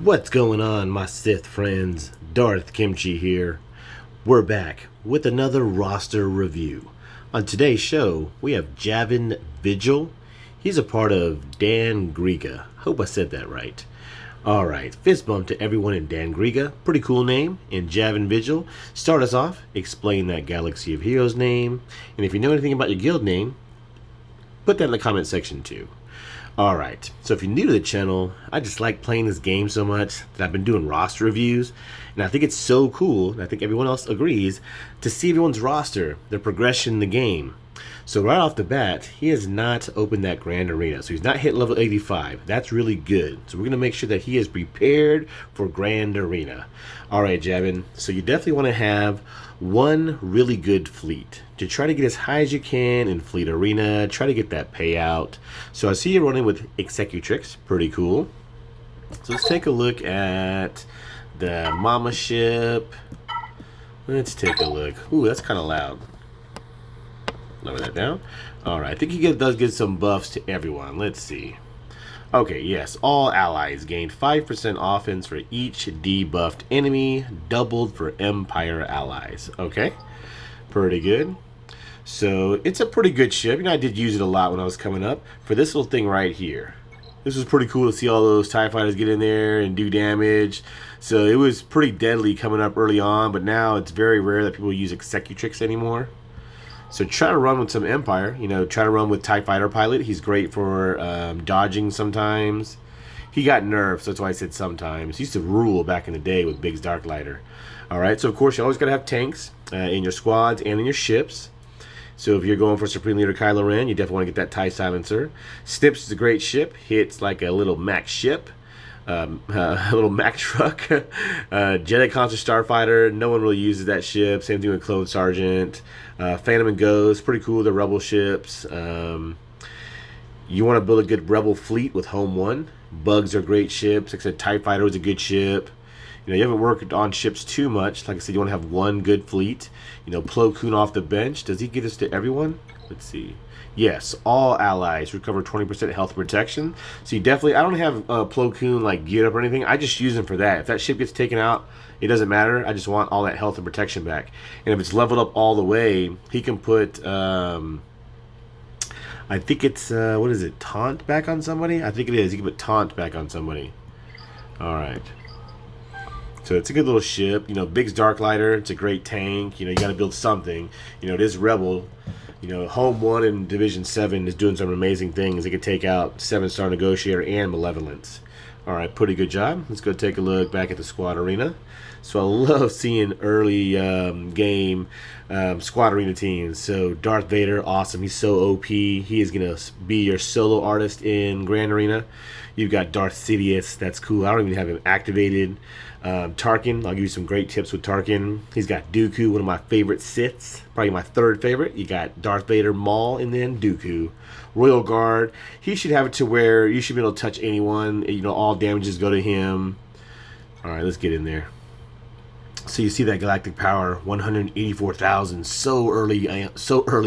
What's going on, my Sith friends? Darth Kimchi here. We're back with another roster review. On today's show, we have Javin Vigil. He's a part of Dan Griga. Hope I said that right. Alright, fist bump to everyone in Dan Griga. Pretty cool name. And Javin Vigil. Start us off, explain that Galaxy of Heroes name. And if you know anything about your guild name, put that in the comment section too. Alright, so if you're new to the channel, I just like playing this game so much that I've been doing roster reviews, and I think it's so cool, and I think everyone else agrees, to see everyone's roster, their progression in the game. So right off the bat, he has not opened that Grand Arena, so he's not hit level 85. That's really good. So we're going to make sure that he is prepared for Grand Arena. Alright, Javin, so you definitely want to have one really good fleet to try to get as high as you can in Fleet Arena, try to get that payout. So I see you're running with Executrix, pretty cool. So let's take a look at the Mama ship. Let's take a look. Ooh, that's kind of loud. Lower that down. Alright, I think he does get some buffs to everyone. Let's see. Okay, yes, all allies gained 5% offense for each debuffed enemy, doubled for Empire allies. Okay, pretty good. So it's a pretty good ship. You know, I did use it a lot when I was coming up for this little thing right here. This was pretty cool to see all those TIE fighters get in there and do damage. So it was pretty deadly coming up early on, but now it's very rare that people use Executrix anymore. So try to run with some Empire. You know, try to run with TIE Fighter Pilot. He's great for dodging sometimes. He got nerfed, so that's why I said sometimes. He used to rule back in the day with Biggs Darklighter. Alright, so of course you always got to have tanks in your squads and in your ships. So if you're going for Supreme Leader Kylo Ren, you definitely want to get that TIE Silencer. Snips is a great ship. Hits like a little Mac ship. A little Mac truck. Jedi Concert Starfighter. No one really uses that ship. Same thing with Clone Sergeant. Phantom and Ghost. Pretty cool. The Rebel ships. You want to build a good Rebel fleet with Home 1. Bugs are great ships. Like I said, TIE Fighter is a good ship. You know, you haven't worked on ships too much. Like I said, you want to have one good fleet. You know, Plo Koon off the bench. Does he get this to everyone? Let's see. Yes, all allies recover 20% health protection. So you definitely, I don't have Plo Koon like geared up or anything. I just use him for that. If that ship gets taken out, it doesn't matter. I just want all that health and protection back. And if it's leveled up all the way, he can put, I think it's, what is it, Taunt back on somebody? I think it is. He can put Taunt back on somebody. Alright. So it's a good little ship. You know, Biggs Darklighter, it's a great tank. You know, you got to build something. You know, it is Rebel. You know, Home 1 in Division 7 is doing some amazing things. They could take out 7-star Negotiator and Malevolence. Alright, pretty good job. Let's go take a look back at the Squad Arena. So I love seeing early game Squad Arena teams. So Darth Vader, awesome. He's so OP. He is going to be your solo artist in Grand Arena. You've got Darth Sidious. That's cool. I don't even have him activated. Tarkin, I'll give you some great tips with Tarkin. He's got Dooku, one of my favorite Siths, probably my third favorite. You got Darth Vader, Maul, and then Dooku. Royal Guard, he should have it to where you should be able to touch anyone. You know, all damages go to him. Alright, let's get in there. So you see that galactic power, 184,000, so early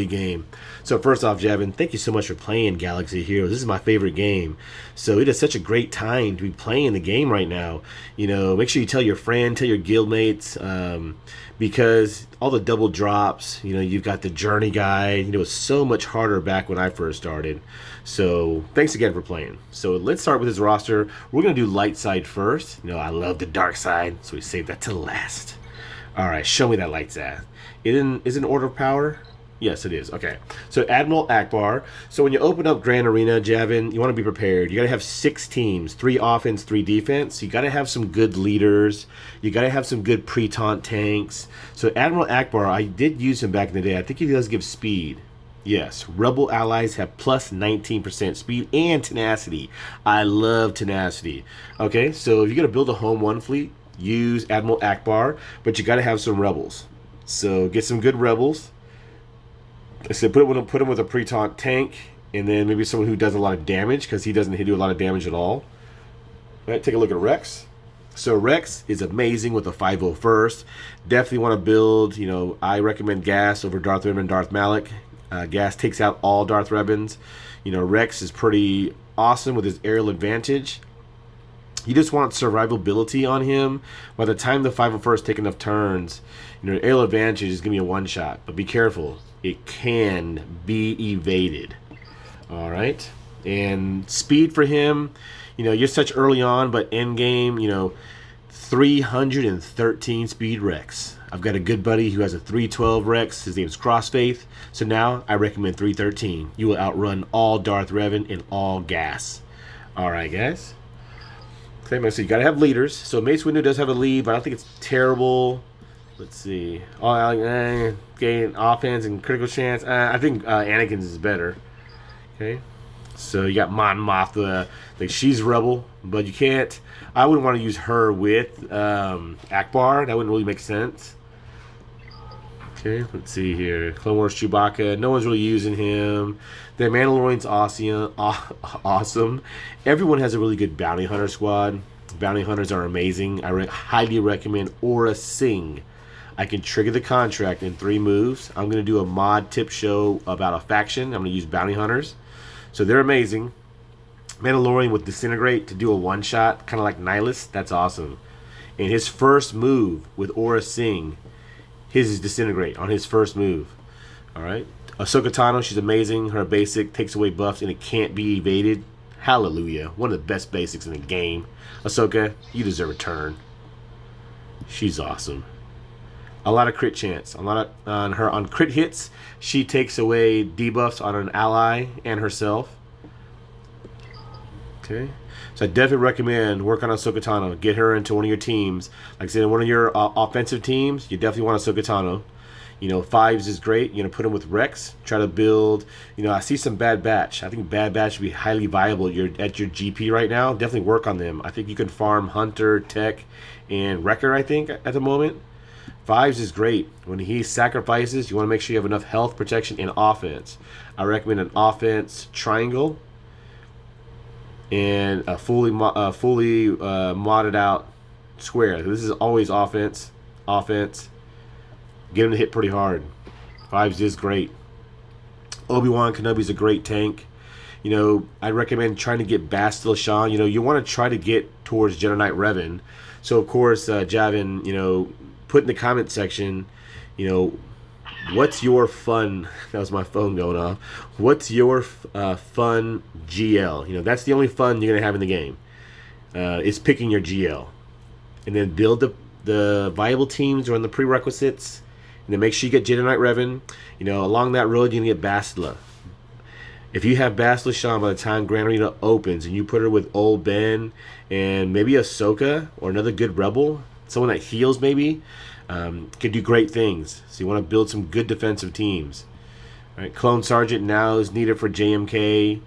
game. So first off, Javin, thank you so much for playing Galaxy Heroes. This is my favorite game. So it is such a great time to be playing the game right now. You know, make sure you tell your friend, tell your guildmates, because all the double drops, you know, you've got the journey guide. You know, it was so much harder back when I first started. So thanks again for playing. So let's start with this roster. We're going to do light side first. You know, I love the dark side, so we save that to last. Alright, show me that light side. Is it an order of power? Yes, it is. Okay. So Admiral Akbar. So when you open up Grand Arena, Javin, you want to be prepared. You got to have 6 teams, 3 offense, 3 defense. You got to have some good leaders. You got to have some good pre-taunt tanks. So Admiral Akbar, I did use him back in the day. I think he does give speed. Yes, Rebel allies have plus 19% speed and tenacity. I love tenacity. Okay, so if you're going to build a Home 1 fleet, use Admiral Akbar, but you got to have some Rebels. So get some good Rebels. I said put him with a pre-taunt tank, and then maybe someone who does a lot of damage, because he doesn't do a lot of damage at all. All right, take a look at Rex. So Rex is amazing with a 501st. Definitely want to build, you know, I recommend Gas over Darth Revan and Darth Malak. Gas takes out all Darth Revans. You know, Rex is pretty awesome with his aerial advantage. You just want survivability on him. By the time the 501st take enough turns, aerial advantage is going to be a one-shot. But be careful. It can be evaded. All right. And speed for him, you're such early on, but end game, 313 speed Rex. I've got a good buddy who has a 312 Rex. His name's Crossfaith. So now I recommend 313. You will outrun all Darth Revan and all gas. All right, guys. Okay, so you got to have leaders. So Mace Windu does have a lead, but I don't think it's terrible. Let's see. Gain offense and critical chance. I think Anakin's is better. Okay. So you got Mon Mothma. Like, she's rebel, but you can't. I wouldn't want to use her with Akbar. That wouldn't really make sense. Okay, let's see here. Clone Wars Chewbacca. No one's really using him. The Mandalorian's awesome. Everyone has a really good bounty hunter squad. Bounty hunters are amazing. I highly recommend Aura Singh. I can trigger the contract in 3 moves. I'm going to do a mod tip show about a faction. I'm going to use bounty hunters. So they're amazing. Mandalorian with Disintegrate to do a one-shot, kind of like Nihilus. That's awesome. And his first move with Aura Singh, his is Disintegrate on his first move. All right. Ahsoka Tano, she's amazing. Her basic takes away buffs and it can't be evaded. Hallelujah. One of the best basics in the game. Ahsoka, you deserve a turn. She's awesome. A lot of crit chance. On crit hits, she takes away debuffs on an ally and herself. Okay. So I definitely recommend work on Ahsoka Tano. Get her into one of your teams. Like I said, in one of your offensive teams, you definitely want Ahsoka Tano. 5s is great. You're going to put them with Rex. Try to build, I see some Bad Batch. I think Bad Batch would be highly viable at your GP right now. Definitely work on them. I think you can farm Hunter, Tech, and Wrecker, I think, at the moment. 5s is great. When he sacrifices, you want to make sure you have enough health, protection, and offense. I recommend an offense triangle and a fully modded out square. This is always offense. Get him to hit pretty hard. 5s is great. Obi-Wan Kenobi's a great tank. I recommend trying to get Bastila Shan. You want to try to get towards Jedi Knight Revan. So, of course, Javin, put in the comment section, what's your fun, that was my phone going off, what's your fun GL? That's the only fun you're going to have in the game, is picking your GL. And then build the viable teams, run the prerequisites, and then make sure you get Jedi Knight Revan. Along that road, you're going to get Bastila. If you have Bastila Shan by the time Grand Arena opens, and you put her with Old Ben, and maybe Ahsoka, or another good rebel, someone that heals maybe, could do great things. So you want to build some good defensive teams. All right, Clone Sergeant now is needed for JMK.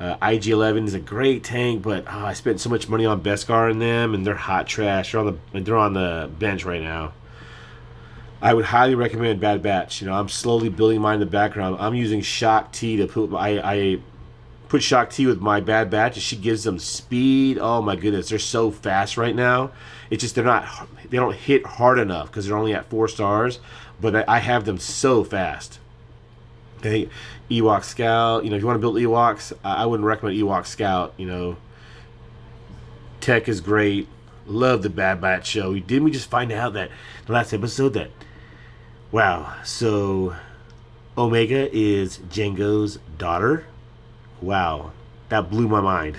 IG-11 is a great tank, but I spent so much money on Beskar in them, and they're hot trash. They're on the bench right now. I would highly recommend Bad Batch. I'm slowly building mine in the background. I'm using Shock T to put I put Shock T with my Bad Batch, and she gives them speed. Oh my goodness, they're so fast right now. It's just they don't hit hard enough because they're only at 4 stars, but I have them so fast. Okay, Ewok Scout. If you want to build Ewoks, I wouldn't recommend Ewok Scout. Tech is great. Love the Bad Batch show. Didn't we just find out that the last episode that, wow, so Omega is Jango's daughter? Wow, that blew my mind.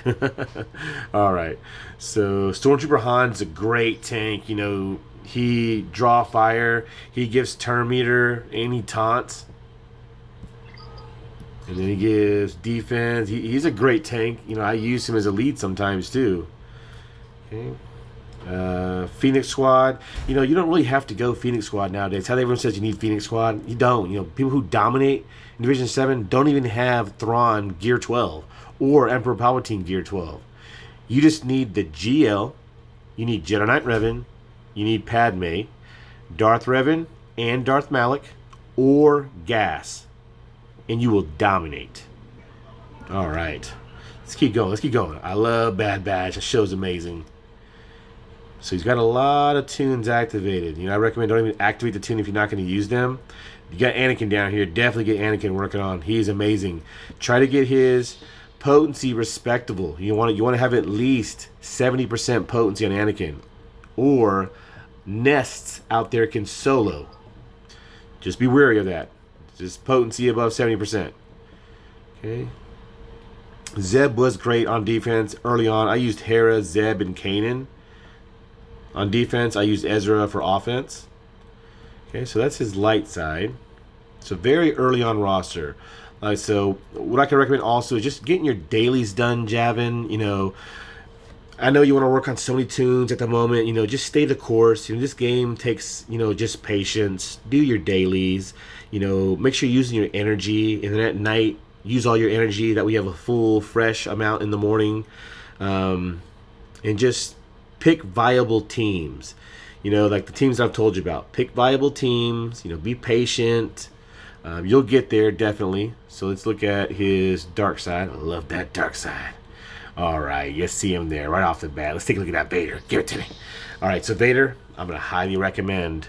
All right, so Stormtrooper Han's a great tank. He draw fire, he gives turn meter, and he taunts. And then he gives defense. He's a great tank. I use him as a lead sometimes too. Okay. Phoenix Squad. You don't really have to go Phoenix Squad nowadays. How everyone says you need Phoenix Squad, you don't. People who dominate in Division 7 don't even have Thrawn Gear 12 or Emperor Palpatine Gear 12. You just need the GL. You need Jedi Knight Revan. You need Padme, Darth Revan, and Darth Malak, or Gas. And you will dominate. All right. Let's keep going. I love Bad Batch. The show's amazing. So he's got a lot of tunes activated. I recommend don't even activate the tune if you're not going to use them. You got Anakin down here. Definitely get Anakin working on. He's amazing. Try to get his potency respectable. You want to have at least 70% potency on Anakin, or nests out there can solo. Just be wary of that. Just potency above 70%. Okay. Zeb was great on defense early on. I used Hera, Zeb, and Kanan. On defense, I used Ezra for offense. Okay, so that's his light side. So very early on roster. So what I can recommend also is just getting your dailies done, Javin. I know you want to work on so many tunes at the moment. Just stay the course. This game takes, just patience. Do your dailies. Make sure you're using your energy. And then at night, use all your energy. That we have a full, fresh amount in the morning. And just pick viable teams. Like the teams I've told you about. Pick viable teams. Be patient. You'll get there, definitely. So let's look at his dark side. I love that dark side. All right, you see him there right off the bat. Let's take a look at that Vader. Give it to me. All right, so Vader, I'm going to highly recommend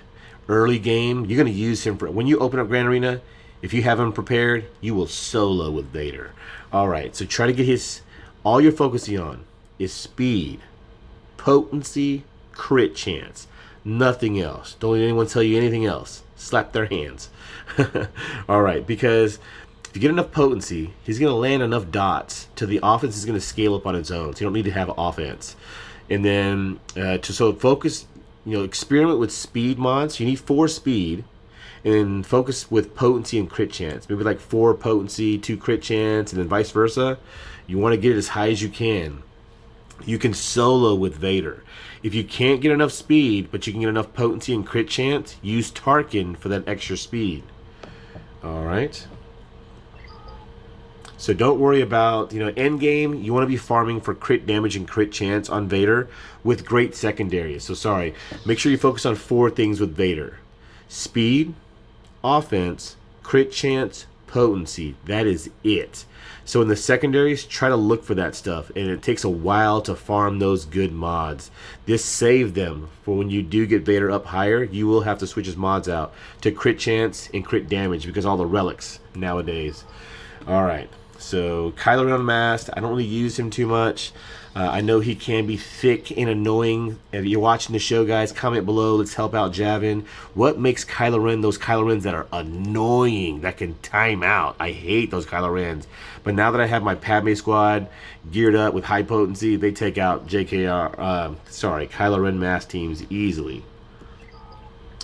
early game. You're going to use him for when you open up Grand Arena. If you have him prepared, you will solo with Vader. All right, so try to get all you're focusing on is speed, potency, crit chance. Nothing else. Don't let anyone tell you anything else. Slap their hands. All right, because if you get enough potency, he's going to land enough dots to the offense is going to scale up on its own. So you don't need to have offense. And then so focus, experiment with speed mods. You need 4 speed, and focus with potency and crit chance. Maybe like 4 potency, 2 crit chance, and then vice versa. You want to get it as high as you can. You can solo with Vader. If you can't get enough speed, but you can get enough potency and crit chance, use Tarkin for that extra speed. All right. So don't worry about, end game. You want to be farming for crit damage and crit chance on Vader with great secondaries. So sorry. Make sure you focus on 4 things with Vader. Speed, offense, crit chance, potency. That is it. So in the secondaries, try to look for that stuff, and it takes a while to farm those good mods. This saved them for when you do get Vader up higher. You will have to switch his mods out to crit chance and crit damage because all the relics nowadays. All right, so Kylo Ren unmasked. I don't really use him too much. I know he can be thick and annoying. If you're watching the show, guys, comment below. Let's help out Javin. What makes Kylo Ren those Kylo Rens that are annoying, that can time out? I hate those Kylo Rens. But now that I have my Padme squad geared up with high potency, they take out Kylo Ren mass teams easily.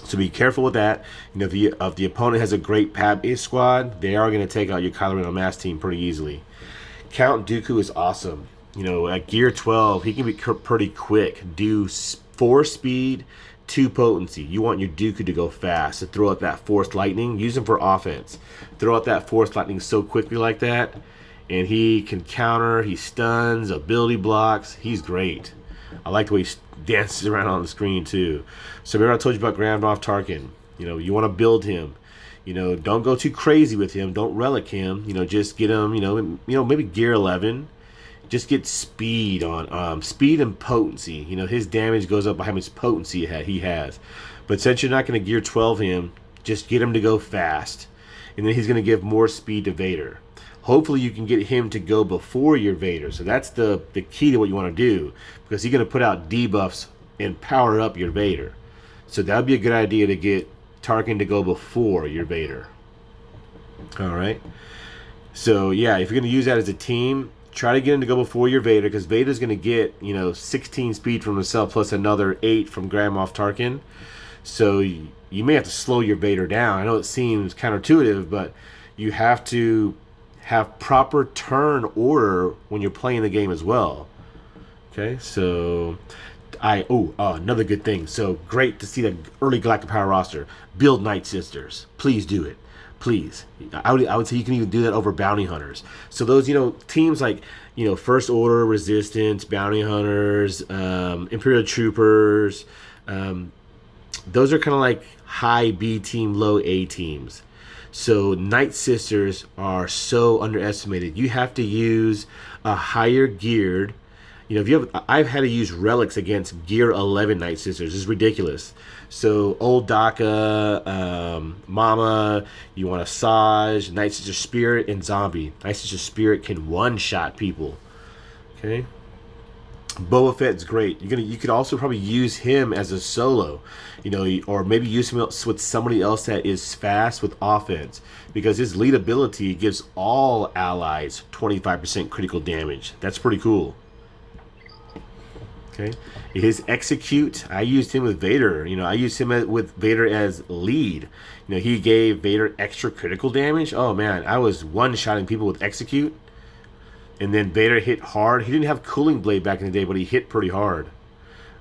So be careful with that. If the opponent has a great Padme squad, they are going to take out your Kylo Ren mass team pretty easily. Count Dooku is awesome. At gear 12, he can be pretty quick. Do 4 speed, 2 potency. You want your Dooku to go fast, to throw out that Force Lightning. Use him for offense. Throw out that Force Lightning so quickly like that, and he can counter, he stuns, ability blocks. He's great. I like the way he dances around on the screen too. So remember I told you about Grand Moff Tarkin. You want to build him. Don't go too crazy with him. Don't relic him. Just get him, maybe gear 11. Just get speed on speed and potency. His damage goes up by how much potency he has. But since you're not going to gear 12 him, just get him to go fast. And then he's going to give more speed to Vader. Hopefully you can get him to go before your Vader. So that's the key to what you want to do. Because he's going to put out debuffs and power up your Vader. So that would be a good idea to get Tarkin to go before your Vader. Alright. So yeah, if you're going to use that as a team, try to get him to go before your Vader, because Vader's going to get 16 speed from himself plus another 8 from Grand Moff Tarkin. So you may have to slow your Vader down. I know it seems counterintuitive, but you have to have proper turn order when you're playing the game as well. Okay, so another good thing. So great to see the early Galactic Power roster. Build Night Sisters. Please do it. Please. I would say you can even do that over Bounty Hunters. So those, teams like, First Order, Resistance, Bounty Hunters, Imperial Troopers, those are kind of like high B team, low A teams. So Night Sisters are so underestimated. You have to use a higher geared, You know, if you have, I've had to use relics against Gear 11 Night Sisters. It's ridiculous. So old Daka, Mama, you want a Saj, Night Sister Spirit, and Zombie. Night Sister Spirit can one-shot people. Okay. Boba Fett's great. You could also probably use him as a solo, you know, or maybe use him with somebody else that is fast with offense, because his lead ability gives all allies 25% critical damage. That's pretty cool. Okay, his execute, I used him with Vader. You know, I used him with Vader as lead. You know, he gave Vader extra critical damage. Oh man, I was one-shotting people with execute. And then Vader hit hard. He didn't have Cooling Blade back in the day, but he hit pretty hard.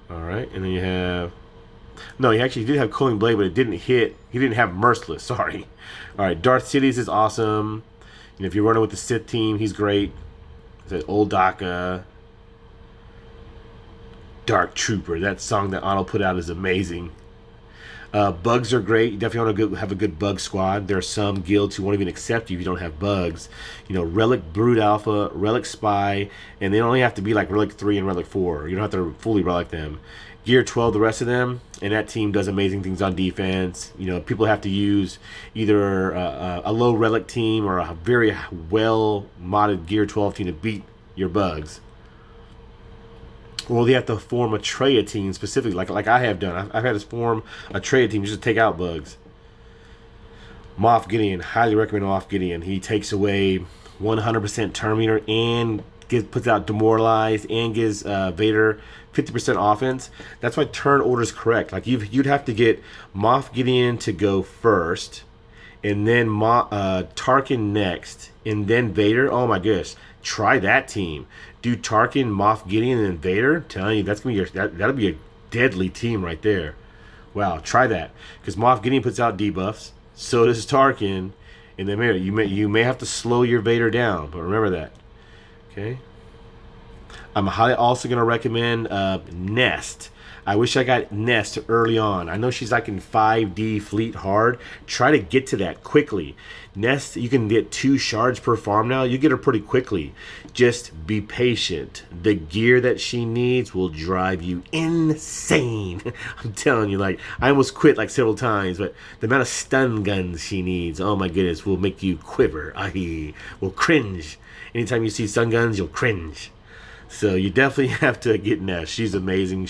All right, and then you have... No, he actually did have Cooling Blade, but it didn't hit. He didn't have Merciless, sorry. All right, Darth Sidious is awesome. And if you're running with the Sith team, he's great. The old Daka. Dark Trooper, that song that Otto put out is amazing. Bugs are great. You definitely want to have a good bug squad. There are some guilds who won't even accept you if you don't have bugs. You know, Relic Brood Alpha, Relic Spy, and they only have to be like Relic 3 and Relic 4. You don't have to fully relic them. Gear 12, the rest of them, and that team does amazing things on defense. You know, people have to use either a low Relic team or a very well modded Gear 12 team to beat your bugs. Well, they have to form a Traya team specifically, like I have done. I've had to form a Traya team just to take out bugs. Moff Gideon, highly recommend Moff Gideon. He takes away 100% turn meter and puts out Demoralized and gives Vader 50% offense. That's why turn order is correct. Like you'd have to get Moff Gideon to go first, and then Tarkin next, and then Vader. Oh my gosh, try that team. Do Tarkin, Moff Gideon, and then Vader. I'm telling you, that's gonna be that'll be a deadly team right there. Wow, try that, because Moff Gideon puts out debuffs. So does Tarkin, and then Vader. You may have to slow your Vader down, but remember that. Okay. I'm also gonna recommend Nest. I wish I got Nest early on. I know she's like in 5D fleet hard. Try to get to that quickly. Nest, you can get 2 shards per farm now. You get her pretty quickly. Just be patient. The gear that she needs will drive you insane. I'm telling you, like, I almost quit like several times, but the amount of stun guns she needs, oh my goodness, will make you quiver. Will cringe. Anytime you see stun guns, you'll cringe. So you definitely have to get Nest. She's amazing.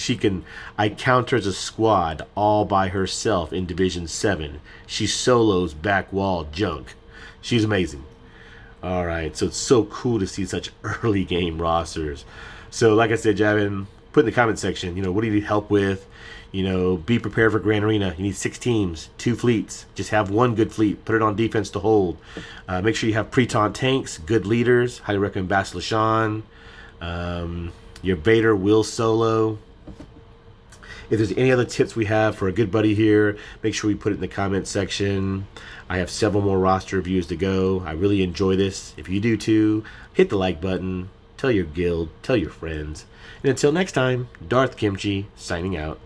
I count her as a squad all by herself in Division 7. She solos back wall junk. She's amazing. Alright, so it's so cool to see such early game rosters. So like I said, Javin, put in the comment section, you know, what do you need help with? You know, be prepared for Grand Arena. You need 6 teams, 2 fleets. Just have 1 good fleet. Put it on defense to hold. Make sure you have pre-taunt tanks, good leaders. Highly recommend Basilishan. Your Vader will solo. If there's any other tips we have for a good buddy here, make sure we put it in the comment section. I have several more roster reviews to go. I really enjoy this. If you do too, hit the like button, tell your guild, tell your friends. And until next time, Darth Kimchi signing out.